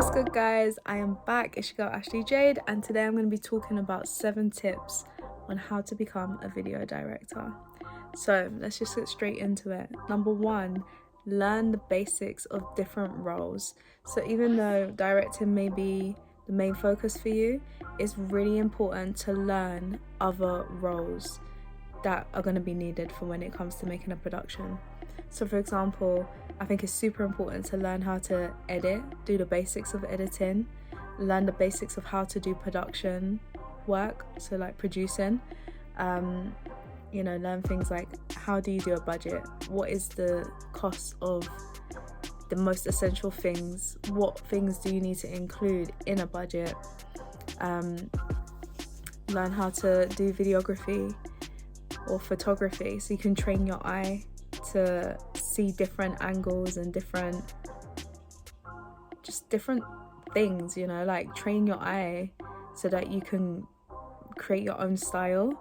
What's good, guys? I am back. It's your girl Ashleigh Jade, and today I'm going to be talking about 7 tips on how to become a video director. So let's just get straight into it. Number 1, learn the basics of different roles. So even though directing may be the main focus for you, it's really important to learn other roles that are going to be needed for when it comes to making a production. So for example, I think it's super important to learn how to edit, do the basics of editing, learn the basics of how to do production work, so like producing, learn things like how do you do a budget, what is the cost of the most essential things, what things do you need to include in a budget, learn how to do videography or photography so you can train your eye to see different angles and different things, like train your eye so that you can create your own style.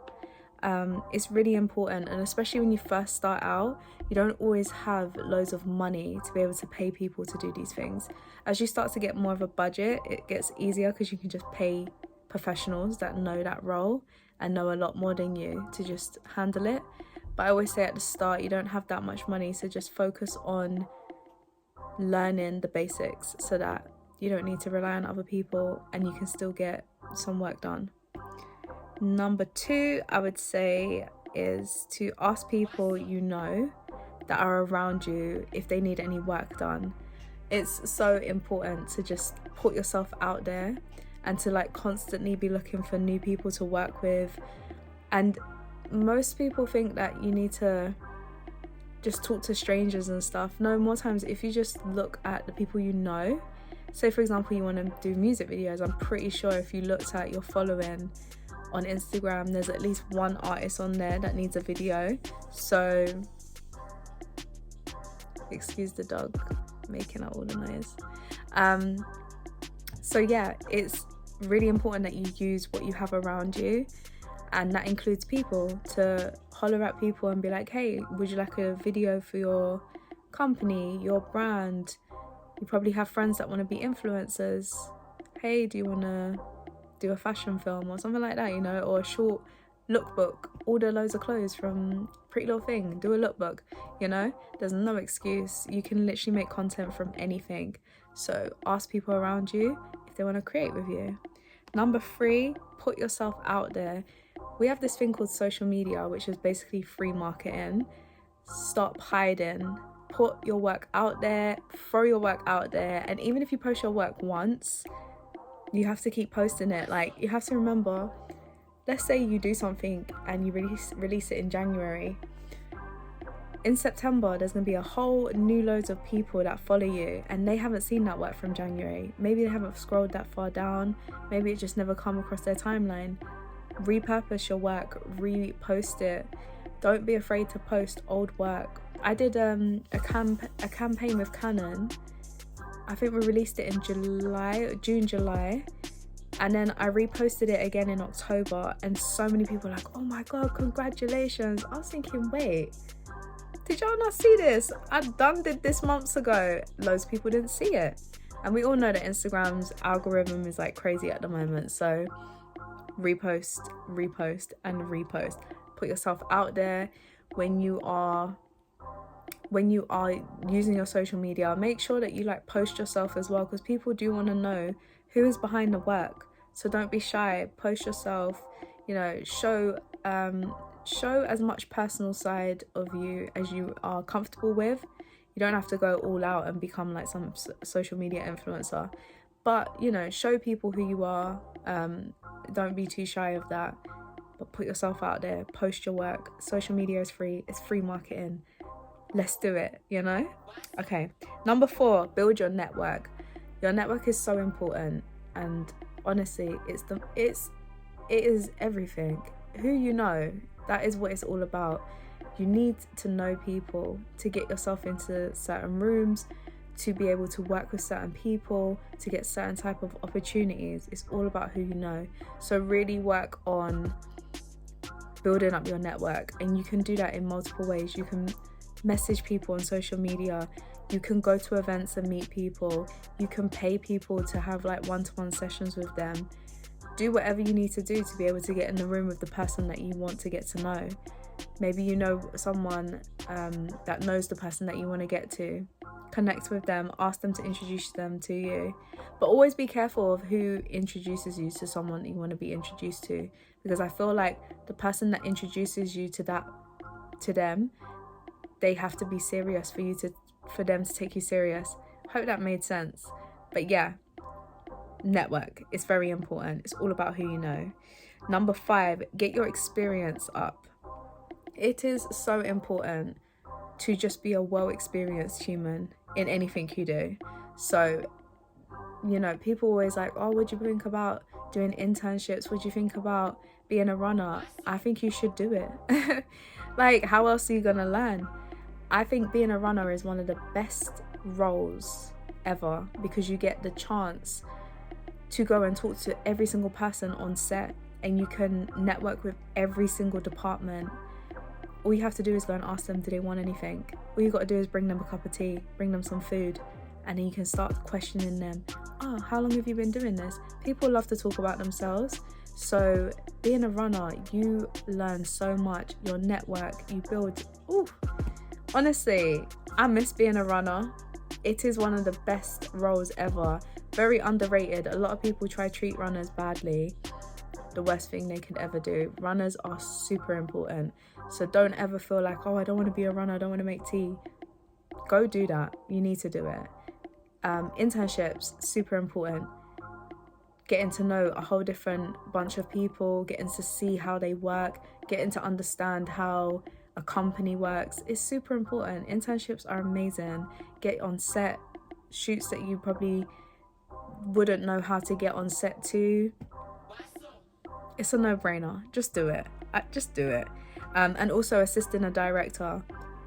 It's really important, and especially when you first start out, you don't always have loads of money to be able to pay people to do these things. As you start to get more of a budget, it gets easier because you can just pay professionals that know that role and know a lot more than you to just handle it. But I always say at the start, you don't have that much money, so just focus on learning the basics so that you don't need to rely on other people and you can still get some work done. Number 2, I would say, is to ask people you know that are around you if they need any work done. It's so important to just put yourself out there and to like constantly be looking for new people to work with. And most people think that you need to just talk to strangers and stuff. No, more times if you just look at the people you know. Say for example you want to do music videos, I'm pretty sure if you looked at your following on Instagram, there's at least one artist on there that needs a video. So excuse the dog making out all the noise. So yeah, it's really important that you use what you have around you, and that includes people, to holler at people and be like, hey, would you like a video for your company, your brand? You probably have friends that want to be influencers. Hey, do you want to do a fashion film or something like that, or a short lookbook? Order loads of clothes from Pretty Little Thing, do a lookbook, there's no excuse. You can literally make content from anything. So ask people around you if they want to create with you. Number 3, put yourself out there. We have this thing called social media, which is basically free marketing. Stop hiding. Put your work out there, throw your work out there. And even if you post your work once, you have to keep posting it. Like, you have to remember, let's say you do something and you release it in January. In September, there's going to be a whole new loads of people that follow you and they haven't seen that work from January. Maybe they haven't scrolled that far down. Maybe it just never come across their timeline. Repurpose your work, repost it. Don't be afraid to post old work. I did a campaign with Canon. I think we released it in June, July. And then I reposted it again in October, and so many people were like, oh my God, congratulations. I was thinking, wait, did y'all not see this? I did this months ago. Loads of people didn't see it. And we all know that Instagram's algorithm is like crazy at the moment. So repost, and repost. Put yourself out there. When you are using your social media, make sure that you like post yourself as well, because people do want to know who is behind the work. So don't be shy, post yourself, show as much personal side of you as you are comfortable with. You don't have to go all out and become like some social media influencer, but show people who you are. Don't be too shy of that, but put yourself out there, post your work. Social media is free, it's free marketing. Let's do it, Okay, number 4, build your network. Your network is so important, and honestly, it is everything. Who you know, that is what it's all about. You need to know people to get yourself into certain rooms, to be able to work with certain people, to get certain type of opportunities. It's all about who you know. So really work on building up your network, and you can do that in multiple ways. You can message people on social media. You can go to events and meet people. You can pay people to have like one-to-one sessions with them. Do whatever you need to do to be able to get in the room with the person that you want to get to know. Maybe you know someone that knows the person that you want to get to. Connect with them, ask them to introduce them to you. But always be careful of who introduces you to someone that you want to be introduced to, because I feel like the person that introduces you to them, they have to be serious for them to take you serious. Hope that made sense. But yeah, network. It's very important. It's all about who you know. Number 5, get your experience up. It is so important to just be a well-experienced human in anything you do. So, you know, people always like, oh, what do you think about doing internships? What do you think about being a runner? I think you should do it. Like, how else are you gonna learn? I think being a runner is one of the best roles ever, because you get the chance to go and talk to every single person on set, and you can network with every single department. All you have to do is go and ask them, do they want anything? All you got to do is bring them a cup of tea, bring them some food, and then you can start questioning them. Oh, how long have you been doing this? People love to talk about themselves. So being a runner, you learn so much. Your network, you build. Ooh, honestly, I miss being a runner. It is one of the best roles ever. Very underrated. A lot of people try to treat runners badly. The worst thing they could ever do. Runners are super important. So don't ever feel like, oh, I don't want to be a runner, I don't want to make tea. Go do that. You need to do it. Internships, super important. Getting to know a whole different bunch of people, getting to see how they work, getting to understand how a company works is super important. Internships are amazing. Get on set, shoots that you probably wouldn't know how to get on set to. It's a no-brainer. Just do it. Just do it. And also assisting a director.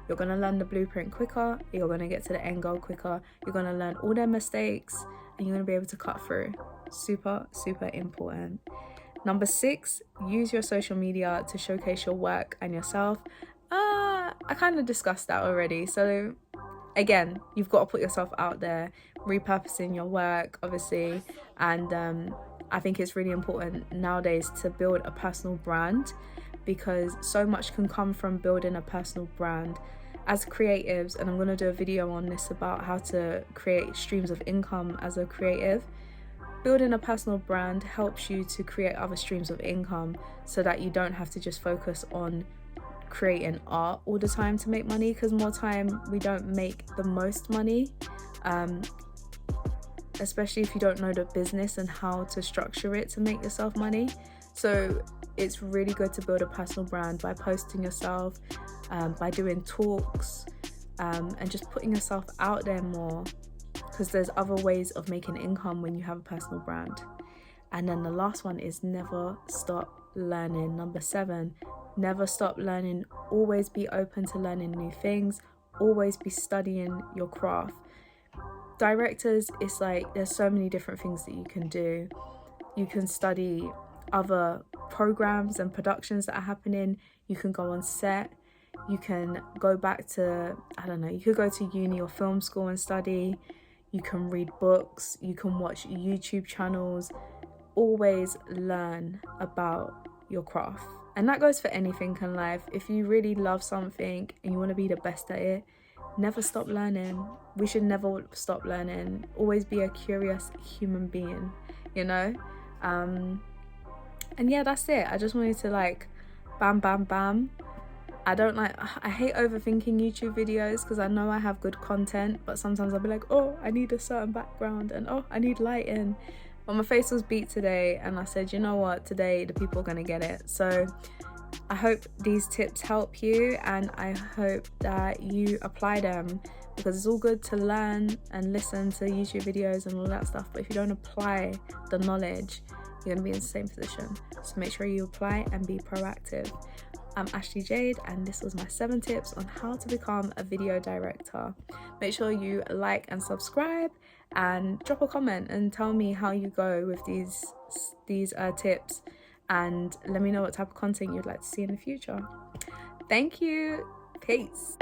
You're going to learn the blueprint quicker. You're going to get to the end goal quicker. You're going to learn all their mistakes, and you're going to be able to cut through. Super, super important. Number 6, use your social media to showcase your work and yourself. I kind of discussed that already. So again, you've got to put yourself out there, repurposing your work, obviously. And I think it's really important nowadays to build a personal brand, because so much can come from building a personal brand. As creatives, and I'm going to do a video on this about how to create streams of income as a creative, building a personal brand helps you to create other streams of income, so that you don't have to just focus on creating art all the time to make money, because more time we don't make the most money, especially if you don't know the business and how to structure it to make yourself money. So it's really good to build a personal brand by posting yourself, by doing talks, and just putting yourself out there more, because there's other ways of making income when you have a personal brand. And then the last one is never stop learning. Number 7, never stop learning. Always be open to learning new things. Always be studying your craft. Directors, it's like there's so many different things that you can do. You can study other programs and productions that are happening. You can go on set. You can go back to, I don't know, you could go to uni or film school and study. You can read books. You can watch YouTube channels. Always learn about your craft. And that goes for anything in life. If you really love something and you want to be the best at it, never stop learning. We should never stop learning. Always be a curious human being, you know? And yeah, that's it. I just wanted to like bam, bam, bam. I hate overthinking YouTube videos, because I know I have good content, but sometimes I'll be like, oh, I need a certain background, and oh, I need lighting. But my face was beat today, and I said, you know what, today the people are gonna get it. So I hope these tips help you, and I hope that you apply them, because it's all good to learn and listen to YouTube videos and all that stuff, but if you don't apply the knowledge, you're gonna be in the same position. So make sure you apply and be proactive. I'm Ashleigh Jade, and this was my 7 tips on how to become a video director. Make sure you like and subscribe, and drop a comment and tell me how you go with these tips, and let me know what type of content you'd like to see in the future. Thank you. Peace.